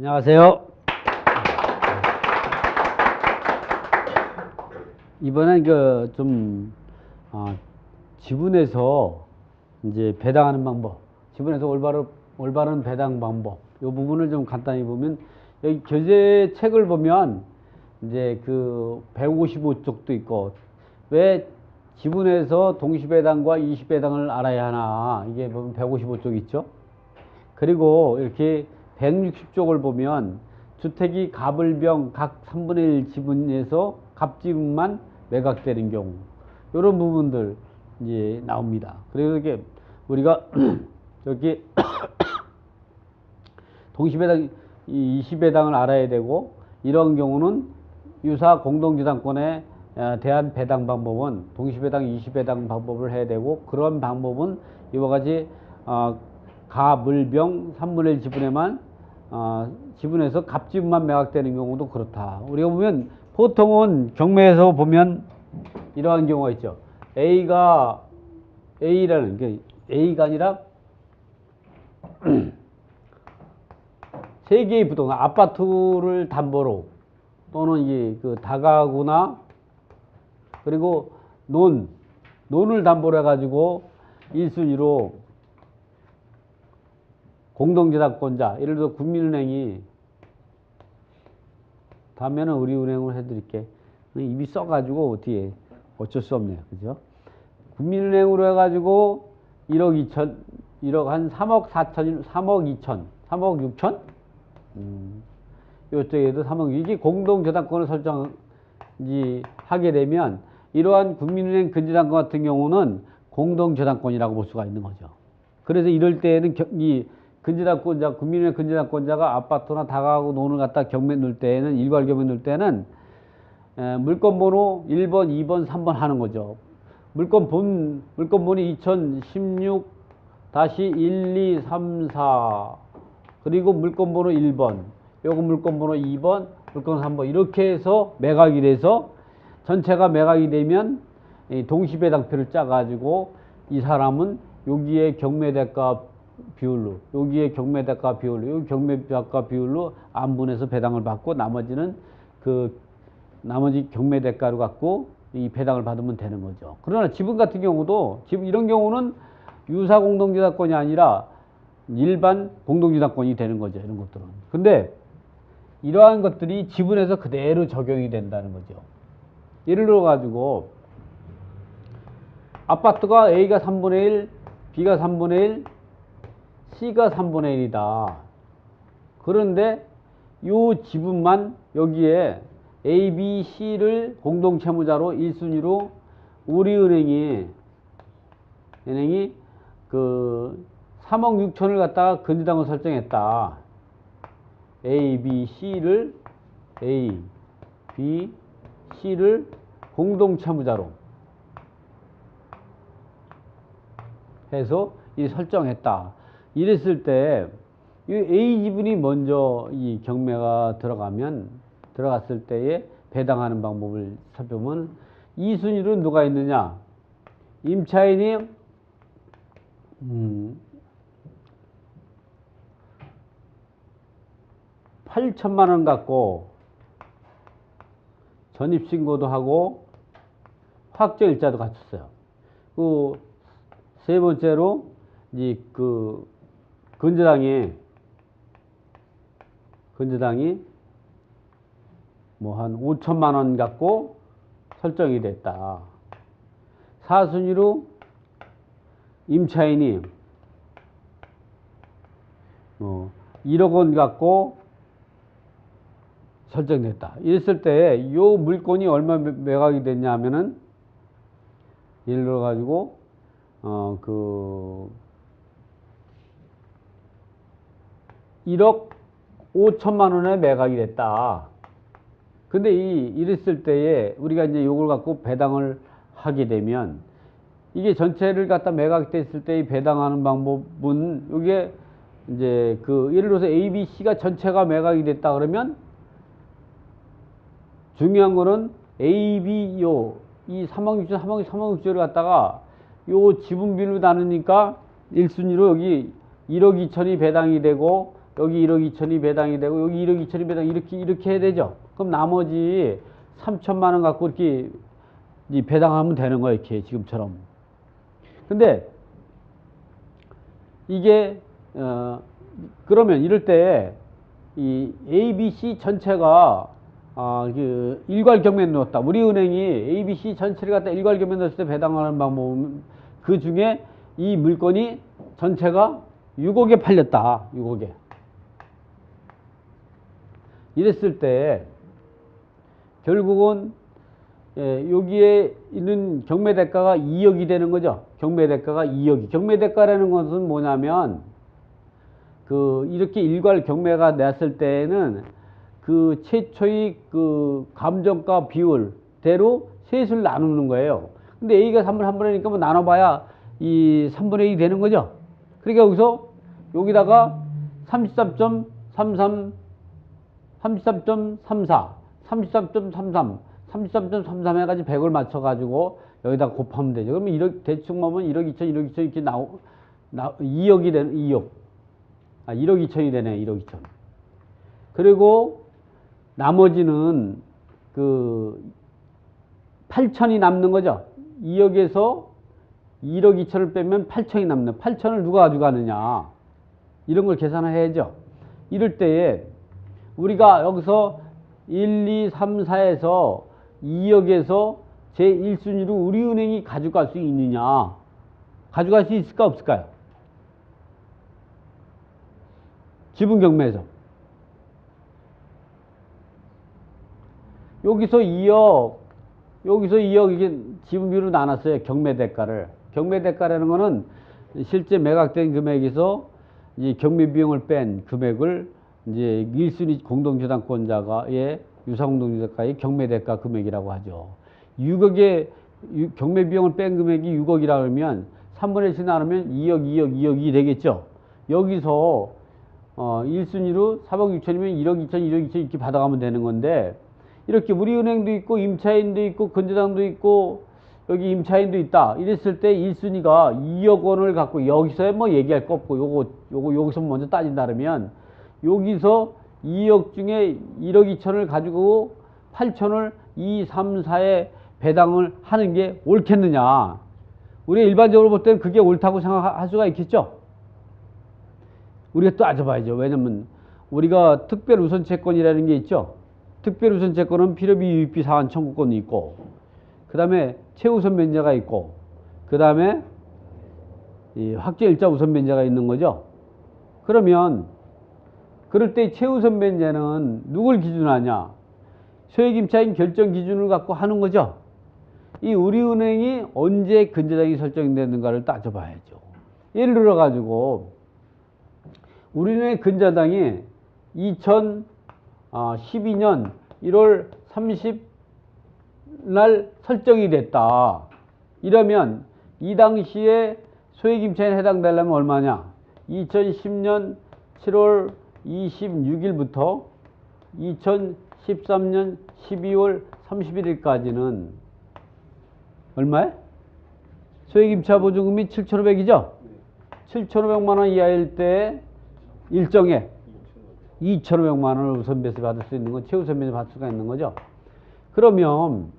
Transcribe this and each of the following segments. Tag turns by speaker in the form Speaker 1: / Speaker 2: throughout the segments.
Speaker 1: 안녕하세요. 이번엔 지분에서 이제 배당하는 방법, 지분에서 올바른 배당 방법, 이 부분을 좀 간단히 보면, 여기 교재 책을 보면 이제 그 155쪽도 있고, 왜 지분에서 동시배당과 이시배당을 알아야 하나, 이게 보면 155쪽 있죠. 그리고 이렇게 160쪽을 보면 주택이 갑을병 각 3분의 1 지분에서 갑지분만 매각되는 경우, 이런 부분들 이제 나옵니다. 그래서 이게 우리가 여기 동시배당, 이시배당을 알아야 되고, 이런 경우는 유사 공동지당권에 대한 배당 방법은 동시배당, 이시배당 방법을 해야 되고, 그런 방법은 이와 같이 가물병 3분의 1 지분에만 지분에서 갑지분만 매각되는 경우도 그렇다. 우리가 보면 보통은 경매에서 보면 이러한 경우가 있죠. A가 A라는 게 A가 아니라 세 개의 부동산, 아파트를 담보로 또는 이 그 다가구나, 그리고 논을 담보로 해가지고 1순위로 공동재단권자, 예를 들어 국민은행이, 다음에는 우리은행으로 해드릴게. 입이 써가지고 어떻게 어쩔 수 없네요. 그죠? 국민은행으로 해가지고 1억 2천, 1억 한 3억 4천, 3억 2천, 3억 6천? 이쪽에도 3억, 이게 공동재단권을 하게 되면 이러한 국민은행 근저당권 같은 경우는 공동재단권이라고 볼 수가 있는 거죠. 그래서 이럴 때에는 이 근저당권자, 국민은행 근저당권자가 아파트나 다가구 논을 갖다 경매 넣을 때에는, 일괄 경매 넣을 때는 물건번호 1번, 2번, 3번 하는 거죠. 물건번호 2016-1, 2, 3, 4, 그리고 물건번호 1번, 요거 물건번호 2번, 물건 3번, 이렇게 해서 매각이 돼서 전체가 매각이 되면 동시배당표를 짜가지고 이 사람은 여기에 경매대가 비율로, 여기에 경매대가 비율로, 여기 경매대가 비율로 안분해서 배당을 받고, 나머지는 나머지 경매대가로 갖고 이 배당을 받으면 되는 거죠. 그러나 지분 같은 경우도, 이런 경우는 유사 공동지당권이 아니라 일반 공동지당권이 되는 거죠. 이런 것들은. 근데 이러한 것들이 지분에서 그대로 적용이 된다는 거죠. 예를 들어 가지고 아파트가 A가 3분의 1, B가 3분의 1, C가 3분의 1이다. 그런데 요 지분만 여기에 A, B, C를 공동채무자로 1순위로 우리은행이 그 3억 6천을 갖다가 근저당을 설정했다. A, B, C를 공동채무자로 해서 이 설정했다. 이랬을 때 이 A 지분이 먼저 이 경매가 들어갔을 때에 배당하는 방법을 살펴보면, 2순위로 누가 있느냐? 임차인이 8천만 원 갖고 전입신고도 하고 확정일자도 갖췄어요. 그 세 번째로 그 근저당이 뭐 한 5천만 원 갖고 설정이 됐다. 4순위로 임차인이 1억 원 갖고 설정됐다. 이랬을 때 이 물건이 얼마 매각이 됐냐 하면은, 예를 들어 가지고 1억 5천만 원에 매각이 됐다. 근데 이랬을 때에 우리가 이제 요걸 갖고 배당을 하게 되면, 이게 전체를 갖다 매각됐을 때 배당하는 방법은, 이게 이제 예를 들어서 A, B, C가 전체가 매각이 됐다 그러면, 중요한 거는 A, B, 이 3억 6천, 3억 6천을 갖다가 요 지분비로 나누니까 1순위로 여기 1억 2천이 배당이 되고, 여기 1억 2천이 배당이 되고 여기 1억 2천이 배당 이렇게 해야 되죠. 그럼 나머지 3천만 원 갖고 이렇게 배당하면 되는 거예요. 이렇게 지금처럼. 근데 이게 그러면 이럴 때 이 A, B, C 전체가 그 일괄 경매에 넣었다. 우리은행이 A, B, C 전체를 갖다 일괄 경매에 넣었을 때 배당하는 방법은 그 중에 이 물건이 전체가 6억에 팔렸다. 6억에. 이랬을 때 결국은 여기에 있는 경매 대가가 2억이 되는 거죠. 경매 대가가 2억이. 경매 대가라는 것은 뭐냐면 이렇게 일괄 경매가 났을 때에는 그 최초의 그 감정가 비율대로 셋을 나누는 거예요. 근데 A가 3분의 1이니까 뭐 나눠봐야 이 3분의 1이 되는 거죠. 그러니까 여기서 여기다가 33.33, 33.34, 33.33, 33.33 해가지고 100을 맞춰가지고 여기다 곱하면 되죠. 그러면 1억, 대충 보면 1억 2천, 1억 2천 이렇게 2억이 되는, 2억. 1억 2천이 되네, 1억 2천. 그리고 나머지는 그 8천이 남는 거죠. 2억에서 1억 2천을 빼면 8천이 남는. 8천을 누가 가져가느냐. 이런 걸 계산을 해야죠. 이럴 때에 우리가 여기서 1, 2, 3, 4에서 2억에서 제1순위로 우리은행이 가져갈 수 있느냐. 가져갈 수 있을까 없을까요? 지분경매에서. 여기서 2억, 여기서 2억 이게 지분비로 나눴어요. 경매대가를. 경매대가라는 거는 실제 매각된 금액에서 이제 경매비용을 뺀 금액을 이제 1순위 공동저당권자가의 유사공동저당가의 경매대가 금액이라고 하죠. 6억의 경매비용을 뺀 금액이 6억이라 그러면 3분의 1씩 나누면 2억, 2억, 2억이 되겠죠. 여기서 1순위로 4억 6천이면 1억 2천, 1억 2천 이렇게 받아가면 되는 건데 이렇게 우리은행도 있고 임차인도 있고 건조당도 있고 여기 임차인도 있다. 이랬을 때 1순위가 2억 원을 갖고 여기서 뭐 얘기할 거 없고 여기서 먼저 따진다 그러면 여기서 2억 중에 1억 2천을 가지고 8천을 2, 3, 4에 배당을 하는 게 옳겠느냐. 우리가 일반적으로 볼 때는 그게 옳다고 생각할 수가 있겠죠. 우리가 따져봐야죠. 왜냐면 우리가 특별우선채권이라는 게 있죠. 특별우선채권은 필요비, 유익비, 사안 청구권이 있고 그 다음에 최우선 변제가 있고 그 다음에 확정일자 우선 변제가 있는 거죠. 그러면 그럴 때 최우선 변제는 누굴 기준하냐? 소액임차인 결정 기준을 갖고 하는 거죠. 이 우리은행이 언제 근저당이 설정되는가를 따져봐야죠. 예를 들어 가지고 우리은행 근저당이 2012년 1월 30날 설정이 됐다. 이러면 이 당시에 소액임차인에 해당되려면 얼마냐? 2010년 7월 26일부터 2013년 12월 31일까지는 얼마에? 소액임차 보증금이 7,500이죠? 7,500만 원 이하일 때 일정에 2,500만 원을 우선배세 받을 수 있는 건 최우선배세 받을 수가 있는 거죠. 그러면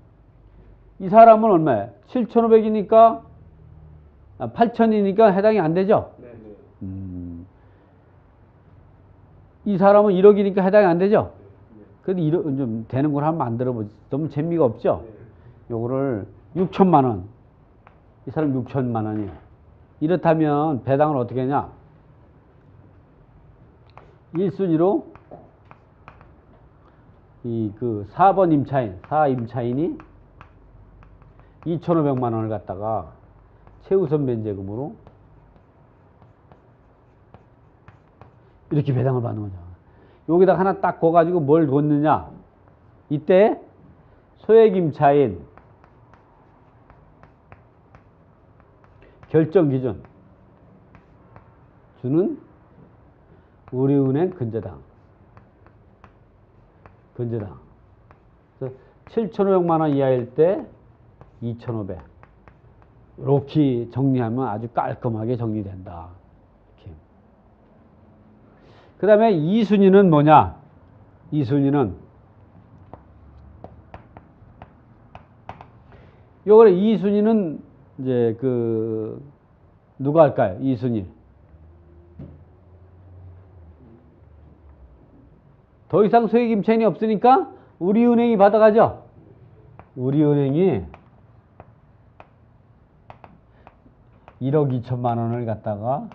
Speaker 1: 이 사람은 얼마에? 7,500이니까 8,000이니까 해당이 안 되죠? 이 사람은 1억이니까 해당이 안 되죠? 그래도 1억 좀 되는 걸 한번 만들어보지. 너무 재미가 없죠? 요거를 6천만 원. 이 사람 6천만 원이에요. 이렇다면 배당을 어떻게 하냐? 1순위로 그 4번 임차인, 4임차인이 2,500만 원을 갖다가 최우선 변제금으로 이렇게 배당을 받는 거죠. 여기다 하나 딱 거가지고 뭘 뒀느냐? 이때 소액임차인 결정 기준 주는 우리은행 근저당. 그래서 7,500만 원 이하일 때 2,500. 이렇게 정리하면 아주 깔끔하게 정리된다. 이렇게. 그 다음에 2순위는 뭐냐? 2순위는 요거를 2순위는 이제 누가 할까요? 2순위. 더 이상 소액임차인이 없으니까 우리은행이 받아가죠. 우리은행이 1억 2천만 원을 갖다가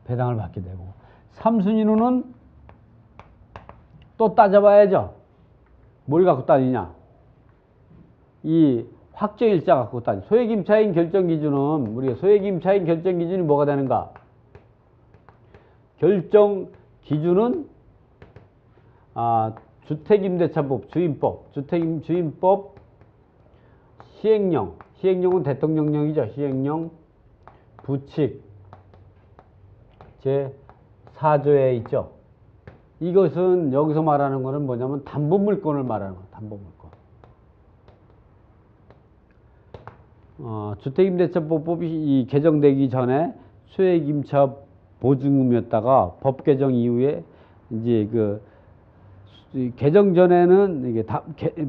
Speaker 1: 배당을 받게 되고, 3순위로는 또 따져봐야죠. 뭘 갖고 따지냐? 이 확정일자 갖고 따지. 소액임차인 결정기준은, 우리가 소액임차인 결정기준이 뭐가 되는가? 결정기준은 주택임대차법, 주인법 시행령은 대통령령이죠. 시행령 부칙 제4조에 있죠. 이것은 여기서 말하는 거는 뭐냐면 담보물권을 말하는 거예요. 담보물권. 주택임대차법이 개정되기 전에 소액임차 보증금이었다가 법 개정 이후에 이제 개정 전에는 이게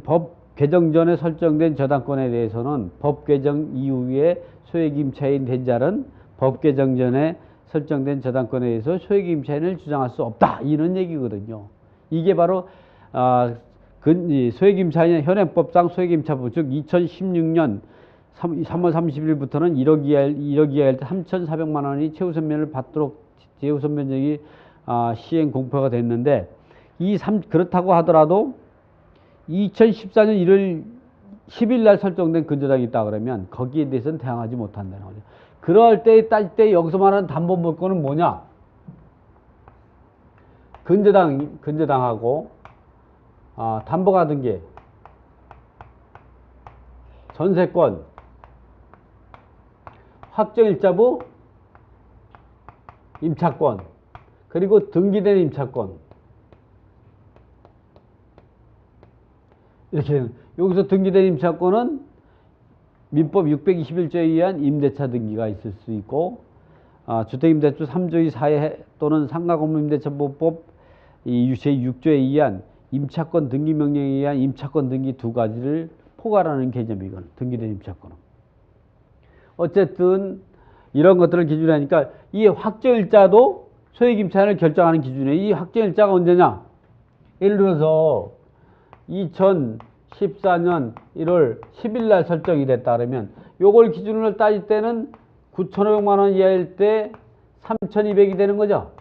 Speaker 1: 법 개정 전에 설정된 저당권에 대해서는 법 개정 이후에 소액임차인 된 자는 법 개정 전에 설정된 저당권에 대해서 소액임차인을 주장할 수 없다, 이런 얘기거든요. 이게 바로 소액임차인 현행법상 소액임차부, 즉 2016년 3월 30일부터는 1억 이하일 때 3,400만 원이 최우선면을 받도록 최우선면적이 시행 공표가 됐는데, 그렇다고 하더라도 2014년 1월 10일 날 설정된 근저당이 있다 그러면 거기에 대해서는 대항하지 못한다는 거죠. 그럴 때 따질 때 여기서 말하는 담보물권은 뭐냐? 근저당하고 담보가 든 게 전세권, 확정일자부, 임차권, 그리고 등기된 임차권. 이렇게 여기서 등기된 임차권은 민법 621조에 의한 임대차 등기가 있을 수 있고, 주택임대주 3조의 4회 또는 상가건물임대차보법 제6조에 의한 임차권 등기명령에 의한 임차권 등기 두 가지를 포괄하는 개념이건 등기된 임차권은. 어쨌든 이런 것들을 기준으로 하니까 이 확정일자도 소액임차인을 결정하는 기준이에요. 이 확정일자가 언제냐? 예를 들어서 2014년 1월 10일 날 설정이 됐다 그러면 요걸 기준으로 따질 때는 9,500만 원 이하일 때 3,200이 되는 거죠.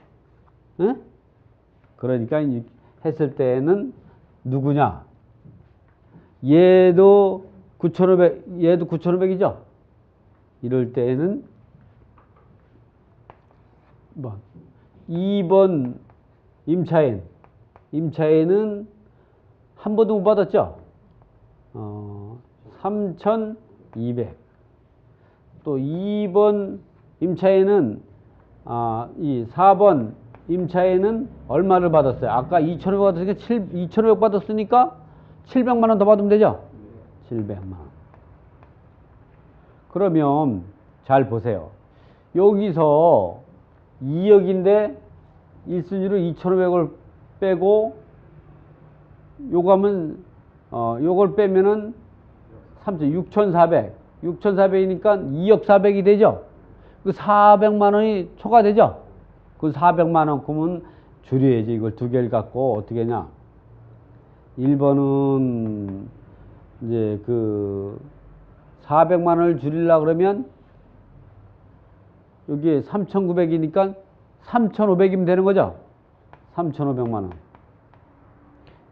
Speaker 1: 응? 그러니까 했을 때는 누구냐? 얘도 9,500이죠. 이럴 때는 2번 임차인은 한 번도 못 받았죠. 3,200. 또 2번 임차인은 이 4번 임차인은 얼마를 받았어요? 아까 2,500 받았으니까 2,500 받았으니까 700만 원 더 받으면 되죠. 700만 원. 그러면 잘 보세요. 여기서 2억인데 1순위로 2,500을 빼고 요거 하면 요걸 빼면은 6,400. 6,400이니까 2억 400이 되죠. 그 400만 원이 초과되죠. 그 400만 원큼은 줄여야지. 이걸 두 개를 갖고 어떻게 하냐? 1번은 이제 400만 원을 줄이려고 그러면 여기에 3,900이니까 3,500이면 되는 거죠. 3,500만 원.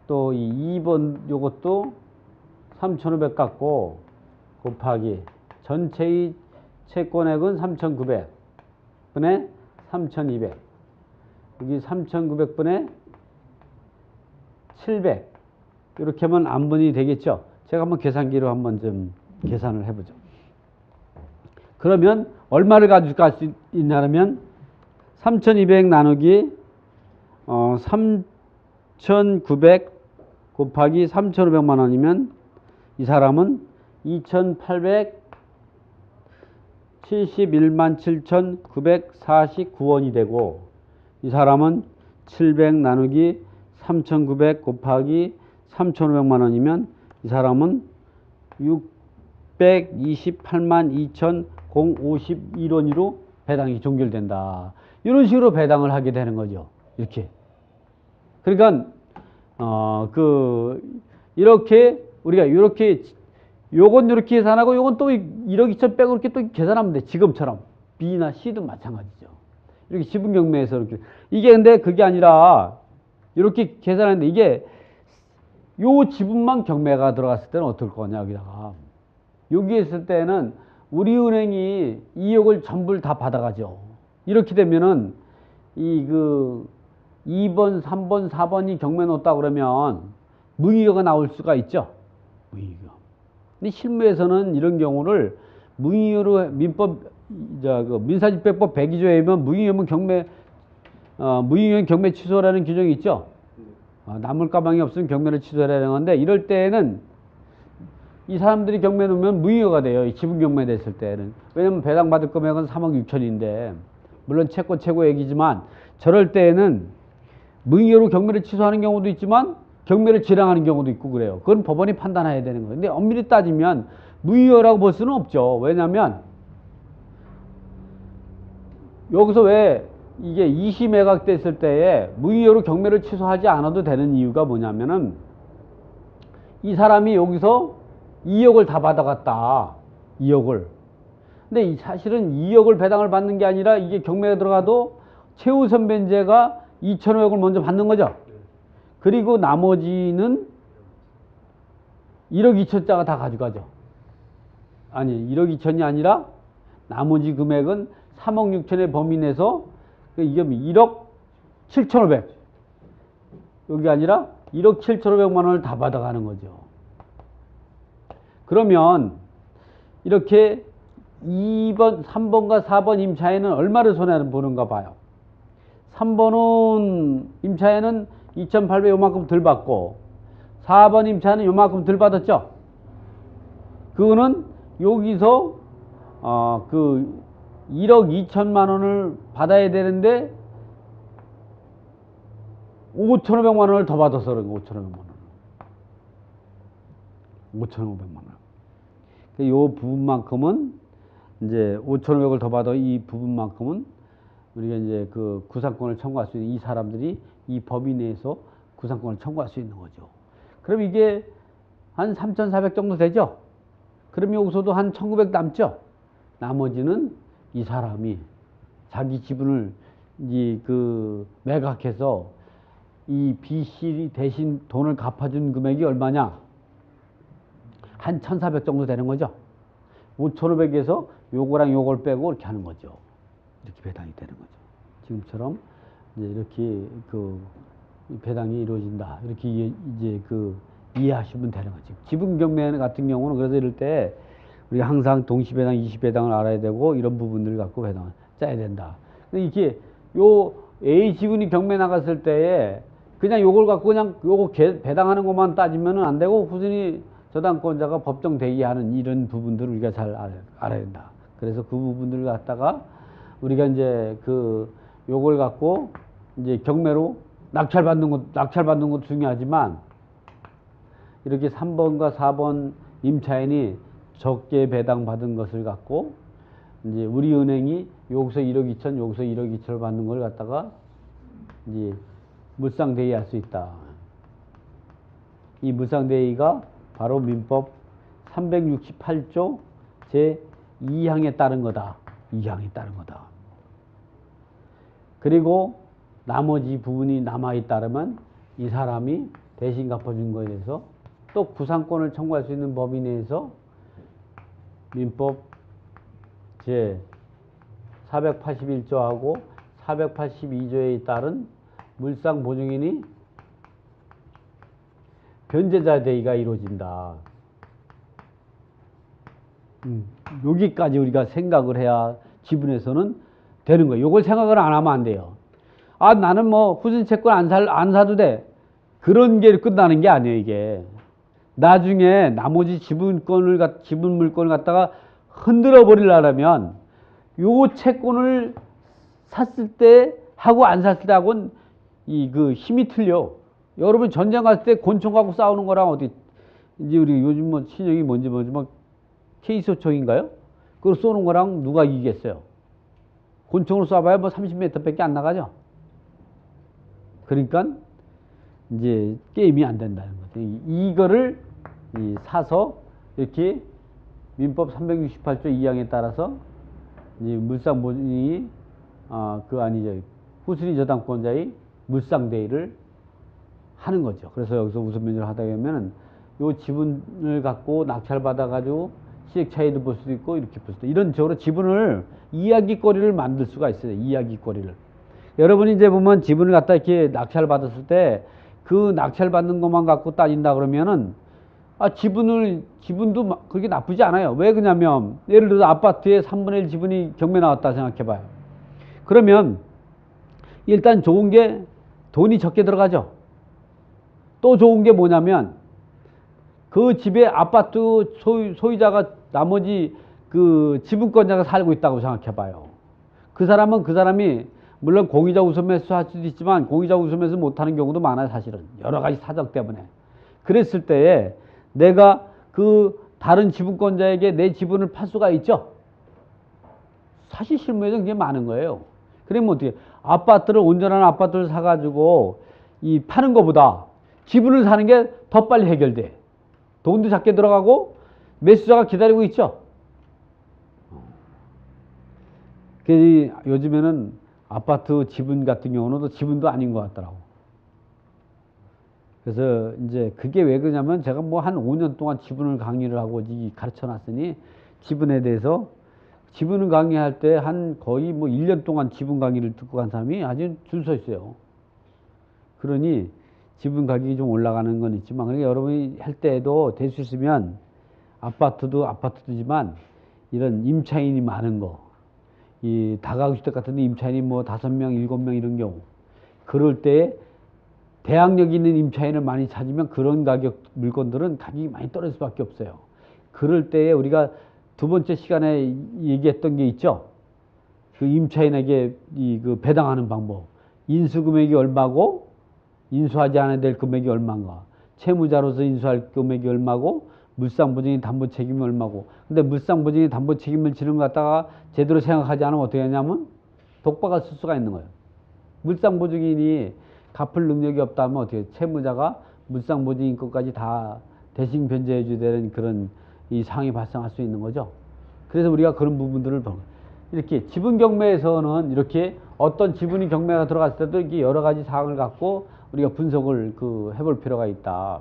Speaker 1: 또 이 2번 요것도 3,500 갖고 곱하기 전체의 채권액은 3,900 분의 3,200. 여기 3,900 분의 700. 이렇게 하면 안분이 되겠죠. 제가 한번 계산기로 한번 좀 계산을 해보죠. 그러면 얼마를 가져갈 수 있냐면 3,200 나누기 3,900 곱하기 3,500만 원이면 이 사람은 2,871만 7,949원이 되고, 이 사람은 700 나누기 3,900 곱하기 3,500만 원이면 이 사람은 628만 2,051원으로 배당이 종결된다. 이런 식으로 배당을 하게 되는 거죠. 이렇게. 그러니까 이렇게 우리가 이렇게 요건 이렇게 계산하고 요건 또 1억 2천 빼고 이렇게 또 계산하면 돼. 지금처럼 B나 C도 마찬가지죠. 이렇게 지분 경매에서 이렇게 이게 근데 그게 아니라 이렇게 계산하는데 이게 요 지분만 경매가 들어갔을 때는 어떨 거냐 여기다가 여기 있을 때는 우리은행이 2억을 전부 다 받아가죠. 이렇게 되면은 이 2번, 3번, 4번이 경매 놓았다 그러면 무이익가 나올 수가 있죠. 무이익. 근데 실무에서는 이런 경우를 무이익으로 민사집행법 102조에 의하면 무이익이면 무이익은 경매 취소라는 규정이 있죠. 남을 가망이 없으면 경매를 취소하라는 건데 이럴 때에는 이 사람들이 경매 놓으면 무이익가 돼요. 이 지분 경매 됐을 때는. 왜냐면 배당받을 금액은 3억 6천인데 물론 채권 최고액이지만 저럴 때에는 무이익으로 경매를 취소하는 경우도 있지만 경매를 지랑하는 경우도 있고 그래요. 그건 법원이 판단해야 되는 거예요. 근데 엄밀히 따지면 무이익이라고 볼 수는 없죠. 왜냐면 여기서 왜 이게 이시 매각됐을 때에 무이익으로 경매를 취소하지 않아도 되는 이유가 뭐냐면은 이 사람이 여기서 2억을 다 받아갔다. 2억을. 근데 사실은 2억을 배당을 받는 게 아니라 이게 경매가 들어가도 최우선 변제가 2,500을 먼저 받는 거죠. 그리고 나머지는 1억 2천짜가 다 가져가죠. 아니 1억 2천이 아니라 나머지 금액은 3억 6천의 범위 내에서 이게 1억 7,500 여기 아니라 1억 7,500만 원을 다 받아가는 거죠. 그러면 이렇게 2번, 3번과 4번 임차인은 얼마를 손해보는가 봐요. 3번은 임차인은 2,800 요만큼 덜 받고 4번 임차인은 요만큼 덜 받았죠. 그거는 여기서 1억 2천만 원을 받아야 되는데 5,500만 원을 더 받아서 그런 거 5,500만 원. 5,500만 원. 이 부분만큼은 이제 5,500을 더 받아 이 부분만큼은 우리가 이제 그 구상권을 청구할 수 있는 이 사람들이 이 범위 내에서 구상권을 청구할 수 있는 거죠. 그럼 이게 한 3,400 정도 되죠? 그럼 여기서도 한 1,900 남죠? 나머지는 이 사람이 자기 지분을 매각해서 이 B씨 대신 돈을 갚아준 금액이 얼마냐? 한 1,400 정도 되는 거죠. 5,500에서 요거랑 요걸 빼고 이렇게 하는 거죠. 이렇게 배당이 되는 거죠. 지금처럼 이제 이렇게 배당이 이루어진다. 이렇게 이해하시면 되는 거죠. 지분 경매 같은 경우는 그래서 이럴 때 우리가 항상 동시배당, 이시배당을 알아야 되고 이런 부분들을 갖고 배당을 짜야 된다. 근데 이게 요 A 지분이 경매 나갔을 때에 그냥 요걸 갖고 그냥 요거 배당하는 것만 따지면은 안 되고 후순위 저당권자가 법정 대기하는 이런 부분들을 우리가 잘 알아야 된다. 그래서 그 부분들을 갖다가 우리가 이제 요걸 갖고 이제 경매로 낙찰받는 것도 중요하지만 이렇게 3번과 4번 임차인이 적게 배당받은 것을 갖고 이제 우리 은행이 여기서 1억 2천, 여기서 1억 2천을 받는 걸 갖다가 이제 물상대의할 수 있다. 이 물상대의가 바로 민법 368조 제2항에 따른 거다. 2항에 따른 거다. 그리고 나머지 부분이 남아있다면 이 사람이 대신 갚아준 거에 대해서 또 구상권을 청구할 수 있는 범위 내에서 민법 제 481조하고 482조에 따른 물상보증인이 변제자 대의가 이루어진다. 여기까지 우리가 생각을 해야 지분에서는 되는 거예요. 이걸 생각을 안 하면 안 돼요. 아, 나는 뭐 후순채권 안 사도 돼. 그런 게 끝나는 게 아니에요, 이게. 나중에 나머지 지분 물건을 갖다가 흔들어 버리려면 요 채권을 샀을 때 하고 안 샀을 때 하고는 이 그 힘이 틀려. 여러분 전쟁 갔을 때 권총 갖고 싸우는 거랑 어디 이제 우리 요즘 뭐 신형이 뭔지 뭐 K-소총인가요? 그걸 쏘는 거랑 누가 이기겠어요? 권총으로 쏴봐야 뭐 30m밖에 안 나가죠. 그러니까 이제 게임이 안 된다는 거죠. 이거를 사서 이렇게 민법 368조 2항에 따라서 이제 물상보증이 아니죠. 후순위 저당권자의 물상대위를 하는 거죠. 그래서 여기서 우선 면제를 하다 보면은 요 지분을 갖고 낙찰받아 가지고 시액 차이도 볼 수도 있고 이렇게 볼 수도 이런 식으로 지분을 이야기거리를 만들 수가 있어요. 이야기거리를. 여러분이 이제 보면 지분을 갖다 이렇게 낙찰 받았을 때 그 낙찰 받는 것만 갖고 따진다 그러면은 지분도 그렇게 나쁘지 않아요. 왜 그러냐면 예를 들어서 아파트에 3분의 1 지분이 경매 나왔다 생각해 봐요. 그러면 일단 좋은 게 돈이 적게 들어가죠. 또 좋은 게 뭐냐면 그 집에 아파트 소유자가 나머지 그 지분권자가 살고 있다고 생각해 봐요. 그 사람이 물론 공유자 우선 매수 할 수도 있지만 공유자 우선 매수 못하는 경우도 많아요. 사실은 여러 가지 사정 때문에. 그랬을 때에 내가 그 다른 지분권자에게 내 지분을 팔 수가 있죠. 사실 실무에는 그게 많은 거예요. 그러면 어떻게 온전한 아파트를 사가지고 이 파는 것보다 지분을 사는 게 더 빨리 해결돼. 돈도 작게 들어가고 매수자가 기다리고 있죠. 그래서 요즘에는 아파트 지분 같은 경우는 지분도 아닌 것 같더라고. 그래서 이제 그게 왜 그러냐면 제가 뭐 한 5년 동안 지분을 강의를 하고 가르쳐 놨으니 지분에 대해서 지분을 강의할 때 한 거의 뭐 1년 동안 지분 강의를 듣고 간 사람이 아주 줄 서 있어요. 그러니 지분 가격이 좀 올라가는 건 있지만 그러니까 여러분이 할 때에도 될 수 있으면 아파트도 아파트지만 이런 임차인이 많은 거, 이 다가구주택 같은 데 임차인이 뭐 5명, 7명 이런 경우 그럴 때에 대항력 있는 임차인을 많이 찾으면 그런 가격 물건들은 가격이 많이 떨어질 수밖에 없어요. 그럴 때에 우리가 두 번째 시간에 얘기했던 게 있죠. 그 임차인에게 그 배당하는 방법. 인수금액이 얼마고 인수하지 않아야 될 금액이 얼마인가. 채무자로서 인수할 금액이 얼마고 물상보증이 담보책임이 얼마고. 근데 물상보증이 담보책임을 지는 것 갖다가 제대로 생각하지 않으면 어떻게 하냐면 독박을 쓸 수가 있는 거예요. 물상보증인이 갚을 능력이 없다면 어떻게 채무자가 물상보증인 것까지 다 대신 변제해 줘야 되는 그런 이 상황이 발생할 수 있는 거죠. 그래서 우리가 그런 부분들을 이렇게 지분 경매에서는 이렇게 어떤 지분이 경매가 들어갔을 때도 이렇게 여러 가지 사항을 갖고 우리가 분석을 해볼 필요가 있다.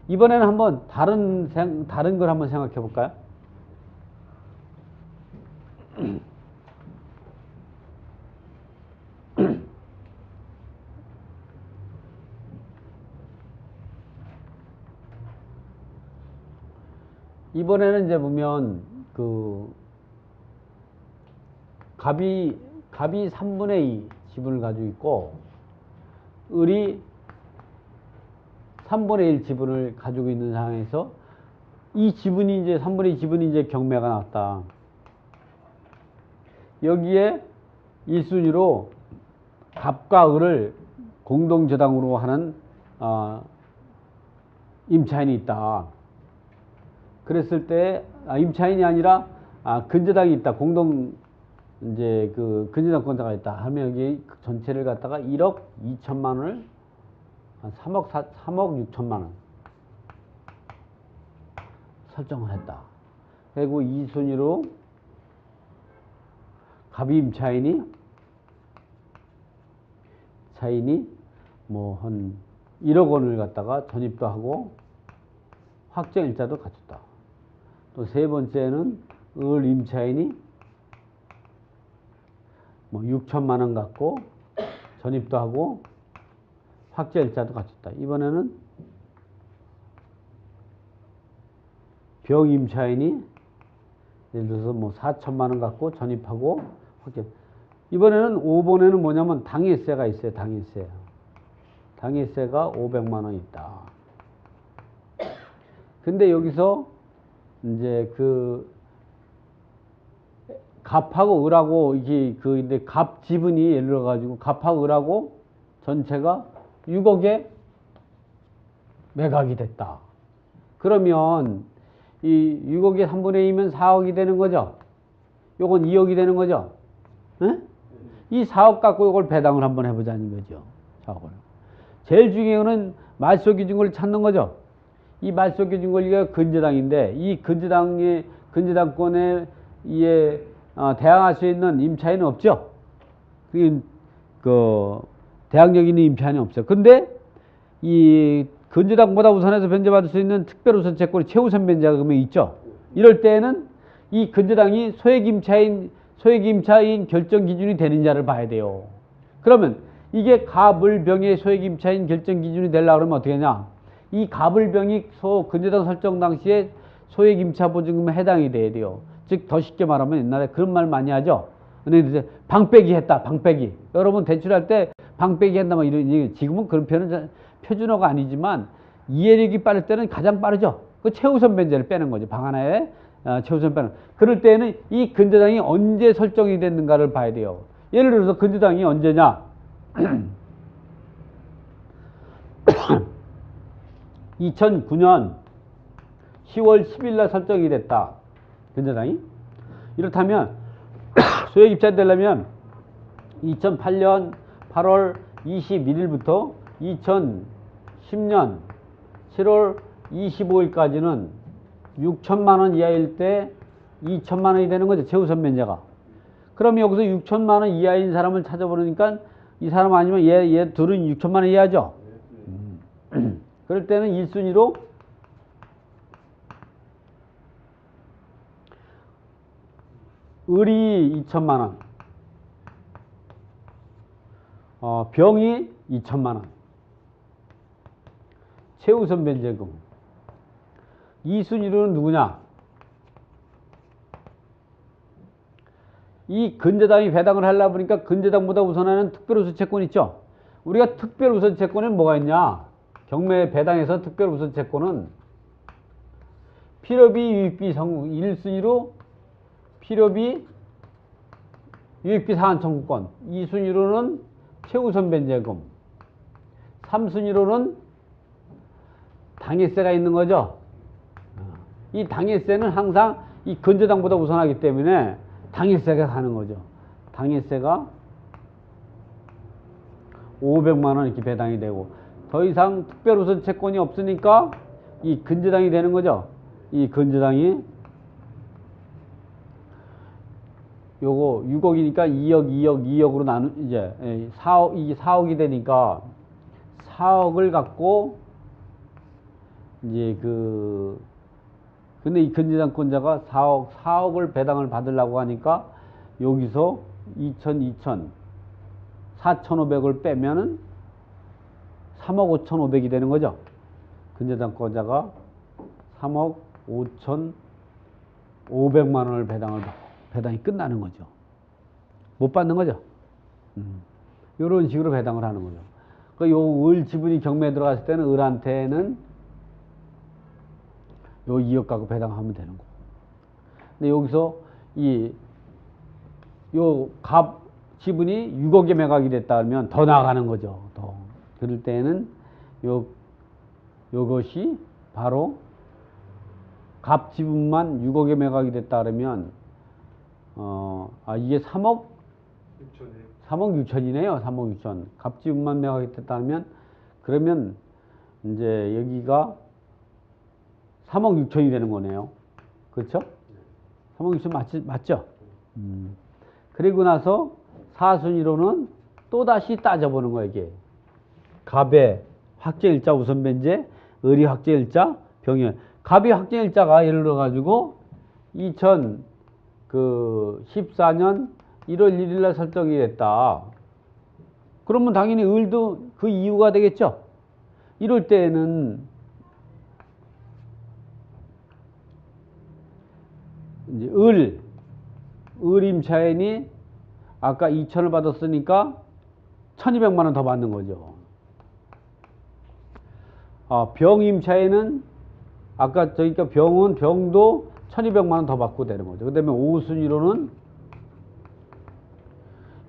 Speaker 1: 이번에는 한번 다른 걸 한번 생각해 볼까요? 이번에는 이제 보면 갑이 3분의 2 지분을 가지고 있고 을이 3분의 1 지분을 가지고 있는 상황에서 이 지분이 이제 3분의 2 지분이 이제 경매가 났다. 여기에 1순위로 갑과 을을 공동저당으로 하는 임차인이 있다. 그랬을 때 임차인이 아니라 근저당이 있다. 이제 근저당권자가 있다 하면 여기 전체를 갖다가 1억 2천만 원을 3억 6천만 원 설정을 했다. 그리고 2순위로 갑이 임차인이 뭐 한 1억 원을 갖다가 전입도 하고 확정일자도 갖췄다. 또 세 번째는 을 임차인이 뭐 6천만 원 갖고 전입도 하고 확정일자도 갖췄다. 이번에는 병 임차인이 예를 들어서 뭐 4천만 원 갖고 전입하고 확정. 이번에는 5번에는 뭐냐면 당해세가 있어요. 당해세가 500만 원 있다. 근데 여기서 이제 갑하고 을하고 이게 근데 갑 지분이 예를 들어 가지고 갑하고 을하고 전체가 6억에 매각이 됐다. 그러면 이 6억의 3분의 2면 4억이 되는 거죠. 요건 2억이 되는 거죠. 에? 이 4억 갖고 이걸 배당을 한번 해보자는 거죠. 4억을. 제일 중요한 거는 말소기준권을 찾는 거죠. 이 말소기준권리가 근저당인데 이 근저당권에 이에 대항할 수 있는 임차인은 없죠. 그 대항력 있는 임차인이 없어요. 근데 이 근저당보다 우선해서 변제받을 수 있는 특별우선 채권이 최우선 변제자금이 있죠. 이럴 때에는 이 근저당이 소액임차인 결정 기준이 되느냐를 봐야 돼요. 그러면 이게 가불병의 소액임차인 결정 기준이 되려고 그러면 어떻게 하냐? 이 가불병이 근저당 설정 당시에 소액임차 보증금에 해당이 돼야 돼요. 즉 더 쉽게 말하면 옛날에 그런 말 많이 하죠. 은행에서 방빼기 했다. 방빼기. 여러분 대출할 때 방빼기 한다 뭐 이런 얘기. 지금은 그런 표준어가 아니지만 이해력이 빠를 때는 가장 빠르죠. 그 최우선 변제를 빼는 거죠. 방 하나에 최우선 빼는. 그럴 때는 이 근저당이 언제 설정이 됐는가를 봐야 돼요. 예를 들어서 근저당이 언제냐? 2009년 10월 10일 날 설정이 됐다. 근저당이. 이렇다면 소액 입찰 되려면 2008년 8월 21일부터 2010년 7월 25일까지는 6천만 원 이하일 때 2천만 원이 되는 거죠. 최우선 변제가. 그럼 여기서 6천만 원 이하인 사람을 찾아보니까 이 사람 아니면 얘 둘은 6천만 원 이하죠. 그럴 때는 1순위로 을이 2천만 원, 병이 2천만 원, 최우선 변제금. 2순위로는 누구냐? 이 근저당이 배당을 하려고 보니까 근저당보다 우선하는 특별우선 채권 있죠? 우리가 특별우선 채권에는 뭐가 있냐? 경매 배당에서 특별우선 채권은 필요비, 유익비 성 1순위로 필요비, 유익비 상환 청구권, 2순위로는 최우선 변제금, 3순위로는 당해세가 있는 거죠. 이 당해세는 항상 이 근저당보다 우선하기 때문에 당해세가 가는 거죠. 당해세가 500만 원 이렇게 배당이 되고 더 이상 특별우선 채권이 없으니까 이 근저당이 되는 거죠. 이 근저당이 요거 6억이니까 2억으로 이제 4억, 이게 4억이 되니까 4억을 갖고 이제 근데 이 근저당권자가 4억을 배당을 받으려고 하니까 여기서 4,500을 빼면은 3억 5,500이 되는 거죠. 근저당권자가 3억 5,500만 원을 배당이 끝나는 거죠. 못 받는 거죠. 이런 식으로 배당을 하는 거죠. 요 을 지분이 경매에 들어갔을 때는 을한테는 요 2억 갖고 배당하면 되는 거고. 근데 여기서 요 갑 지분이 6억에 매각이 됐다면 더 나가는 거죠. 더. 그럴 때는 요것이 바로 갑 지분만 6억에 매각이 됐다 그러면 이게 3억 6천이네요. 3억 6천. 갑 지분만 매각이 됐다면 그러면 이제 여기가 3억 6천이 되는 거네요. 그렇죠? 3억 6천 맞죠? 그리고 나서 4순위로는 또다시 따져보는 거예요. 이게 갑의 확정일자 우선 변제, 을이 확정일자, 병이. 갑이 확정일자가 예를 들어 가지고 2014년 1월 1일 날 설정이 됐다. 그러면 당연히 을도 그 이유가 되겠죠. 이럴 때에는 이제 을 임차인이 아까 2천을 받았으니까 1200만 원 더 받는 거죠. 병 임차인은 아까 저기가 병도 1200만 원 더 받고 되는 거죠. 그 다음에 5순위로는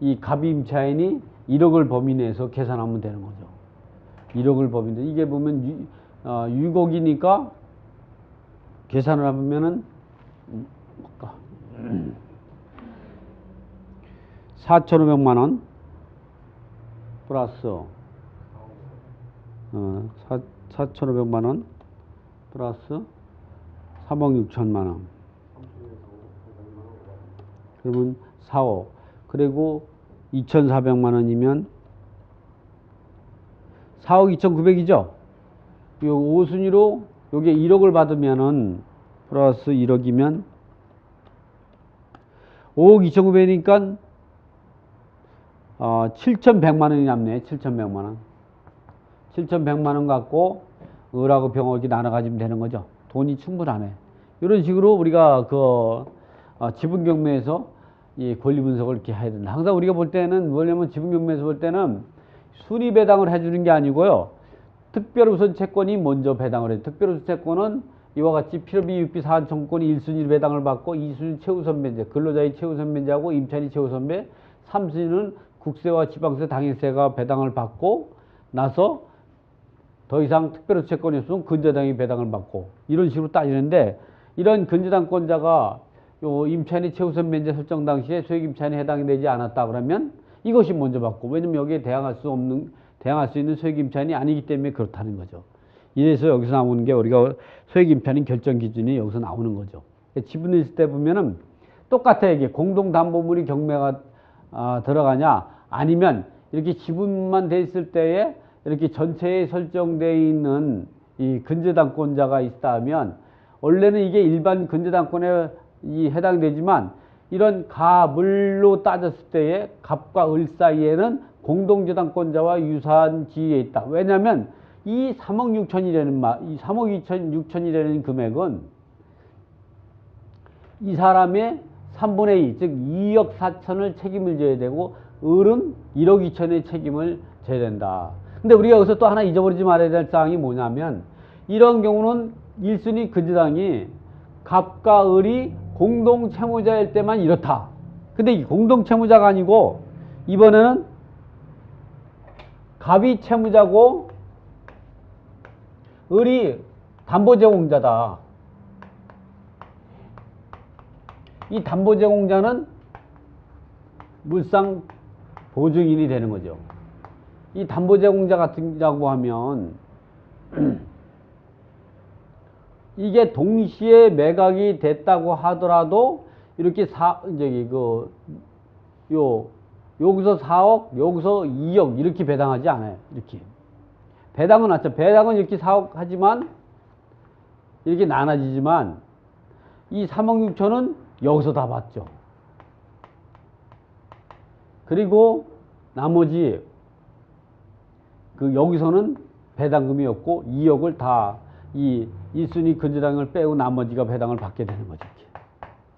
Speaker 1: 이 갑 임차인이 1억을 범위 내에서 계산하면 되는 거죠. 1억을 범위 내. 이게 보면 6억이니까 계산을 하면은 4,500만 원 플러스 4,500만 원 플러스 3억 6천만 원. 그러면 4억. 그리고 2,400만 원이면 4억 2,900이죠. 요 5순위로 요게 1억을 받으면은 플러스 1억이면 5억 2,900이니까 7,100만 원이 남네. 7,100만 원. 7,100만 원 갖고 을하고 병하고 이렇게 나눠 가지면 되는 거죠. 돈이 충분하네. 이런 식으로 우리가 지분 경매에서 이 권리 분석을 이렇게 해야 된다. 항상 우리가 볼 때는 뭐냐면 지분 경매에서 볼 때는 순위 배당을 해주는 게 아니고요. 특별우선 채권이 먼저 배당을 해요. 특별우선 채권은 이와 같이 필요비, 유비, 사안 청구권이 1순위로 배당을 받고 2순위 최우선 변제, 근로자의 최우선 변제하고 임차인이 최우선 변제, 3순위는 국세와 지방세, 당일세가 배당을 받고 나서 더 이상 특별우선 채권이 없으면 근저당이 배당을 받고 이런 식으로 따지는데 이런 근저당권자가 요 임차인의 최우선 면제 설정 당시에 소액 임차인에 해당이 되지 않았다 그러면 이것이 먼저 받고, 왜냐면 여기에 대항할 수 있는 소액 임차인이 아니기 때문에 그렇다는 거죠. 이래서 여기서 나오는 게 우리가 소액 임차인 결정 기준이 여기서 나오는 거죠. 지분 있을 때 보면은 똑같아. 이게 공동담보물이 경매가 들어가냐 아니면 이렇게 지분만 돼 있을 때에 이렇게 전체에 설정되어 있는 이 근저당권자가 있다면 원래는 이게 일반 근저당권에 해당되지만 이런 가물로 따졌을 때에 갑과 을 사이에는 공동저당권자와 유사한 지위에 있다. 왜냐하면 이 3억 6천이라는 이 3억 6천이라는 금액은 이 사람의 3분의 2, 즉 2억 4천을 책임을 져야 되고 을은 1억 2천의 책임을 져야 된다. 근데 우리가 여기서 또 하나 잊어버리지 말아야 될 사항이 뭐냐면 이런 경우는 1순위 근저당이 갑과 을이 공동 채무자일 때만 이렇다. 근데 이 공동 채무자가 아니고 이번에는 갑이 채무자고 을이 담보 제공자다. 이 담보 제공자는 물상 보증인이 되는 거죠. 이 담보 제공자 같은라고 하면 이게 동시에 매각이 됐다고 하더라도 이렇게 여기서 4억, 여기서 2억 이렇게 배당하지 않아요. 이렇게 배당은 맞죠. 배당은 이렇게 4억 하지만 이렇게 나눠지지만 이 3억 6천은 여기서 다 받죠. 그리고 나머지 여기서는 배당금이 없고 2억을 다 이 1순위 근저당을 빼고 나머지가 배당을 받게 되는 거죠.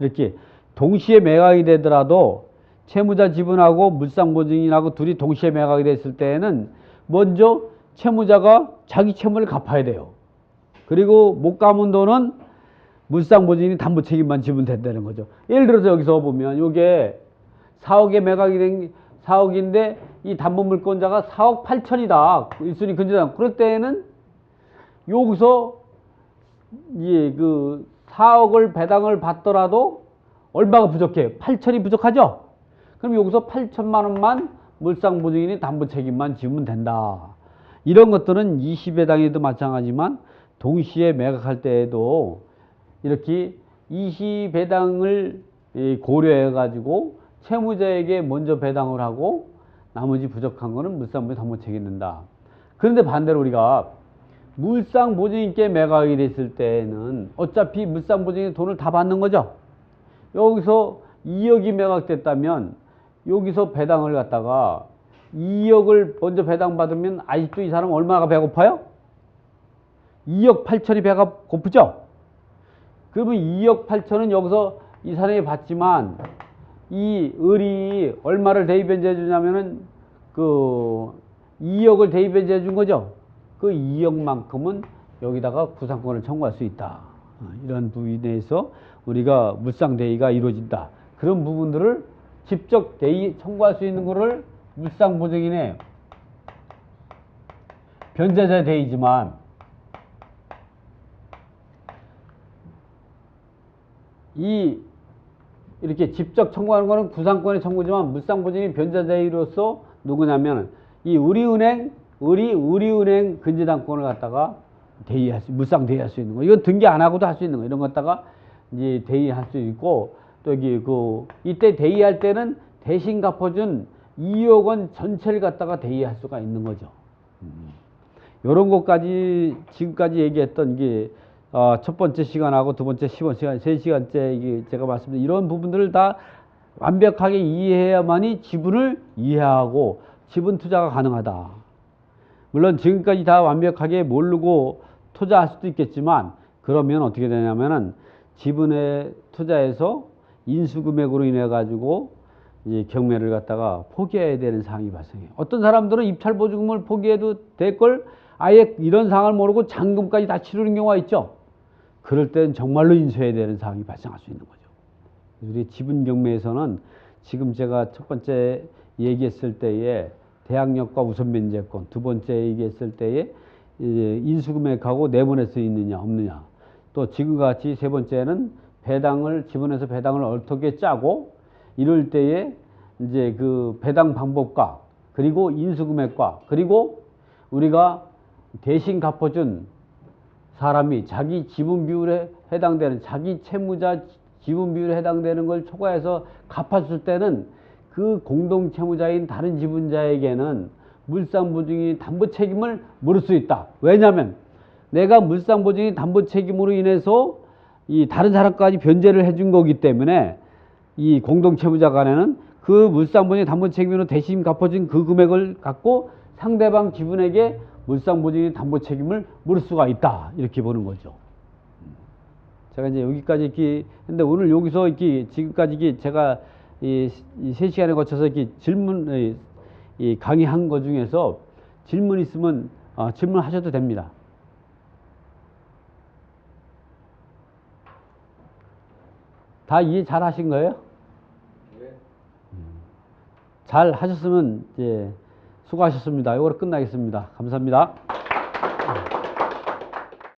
Speaker 1: 이렇게 동시에 매각이 되더라도 채무자 지분하고 물상보증인하고 둘이 동시에 매각이 됐을 때에는 먼저 채무자가 자기 채무를 갚아야 돼요. 그리고 못 갚은 돈은 물상보증인이 담보 책임만 지면 된다는 거죠. 예를 들어서 여기서 보면 이게 4억에 매각이 된 4억인데 이 담보물권자가 4억 8천이다. 1순위 근저당. 그럴 때에는 여기서 4억을 배당을 받더라도 얼마가 부족해요? 8천이 부족하죠? 그럼 여기서 8천만 원만 물상보증인이 담보 책임만 지우면 된다. 이런 것들은 20배당에도 마찬가지지만 동시에 매각할 때에도 이렇게 20배당을 고려해 가지고 채무자에게 먼저 배당을 하고 나머지 부족한 거는 물상보증이 담보 책임진다. 그런데 반대로 우리가 물상보증인께 매각이 됐을 때는 어차피 물상보증인이 돈을 다 받는 거죠. 여기서 2억이 매각됐다면 여기서 배당을 갖다가 2억을 먼저 배당받으면 아직도 이 사람 얼마가 배고파요? 2억 8천이 배가 고프죠? 그러면 2억 8천은 여기서 이 사람이 받지만 이 을이 얼마를 대입변제해 주냐면은 2억을 대입변제해 준 거죠. 그 2억만큼은 여기다가 구상권을 청구할 수 있다. 이런 부분에서 우리가 물상대의가 이루어진다. 그런 부분들을 직접 대의 청구할 수 있는 거를 물상보증인의 변제자 대의지만 이렇게 직접 청구하는 거는 구상권의 청구지만 물상보증인 변제자의로서 누구냐면 이 우리은행 근저당권을 갖다가 물상 대의할 수 있는 거. 이건 등기 안 하고도 할 수 있는 거. 이런 거 갖다가 이제 대의할 수 있고, 또 여기 이때 대의할 때는 대신 갚아준 2억 원 전체를 갖다가 대의할 수가 있는 거죠. 요런 것까지 지금까지 얘기했던 게 첫 번째 시간하고 두 번째 15시간, 3시간째 이게 제가 말씀드린 이런 부분들을 다 완벽하게 이해해야만이 지분을 이해하고 지분 투자가 가능하다. 물론 지금까지 다 완벽하게 모르고 투자할 수도 있겠지만 그러면 어떻게 되냐면은 지분에 투자해서 인수금액으로 인해 가지고 이제 경매를 갖다가 포기해야 되는 상황이 발생해요. 어떤 사람들은 입찰보증금을 포기해도 될 걸 아예 이런 상황을 모르고 잔금까지 다 치르는 경우가 있죠. 그럴 때는 정말로 인수해야 되는 상황이 발생할 수 있는 거죠. 우리 지분 경매에서는 지금 제가 첫 번째 얘기했을 때에 대항력과 우선 면제권, 두 번째 얘기했을 때에 인수금액하고 내보낼 수 있느냐 없느냐, 또 지금같이 세 번째는 지분에서 배당을 어떻게 짜고 이럴 때에 이제 그 배당 방법과 그리고 인수금액과 그리고 우리가 대신 갚아준 사람이 자기 지분 비율에 해당되는 자기 채무자 지분 비율에 해당되는 걸 초과해서 갚았을 때는 그 공동 채무자인 다른 지분자에게는 물상보증인 담보 책임을 물을 수 있다. 왜냐하면 내가 물상보증인 담보 책임으로 인해서 이 다른 사람까지 변제를 해준 거기 때문에 이 공동 채무자 간에는 그 물상보증인 담보 책임으로 대신 갚아준 그 금액을 갖고 상대방 지분에게 물상보증인 담보 책임을 물을 수가 있다. 이렇게 보는 거죠. 제가 이제 여기까지 이렇게 했는데 오늘 여기서 이렇게 지금까지 제가 이 3시간에 거쳐서 이렇게 강의한 것 중에서 질문 있으면 질문하셔도 됩니다. 다 이해 잘 하신 거예요? 네. 잘 하셨으면 이제 수고하셨습니다. 이거로 끝나겠습니다. 감사합니다.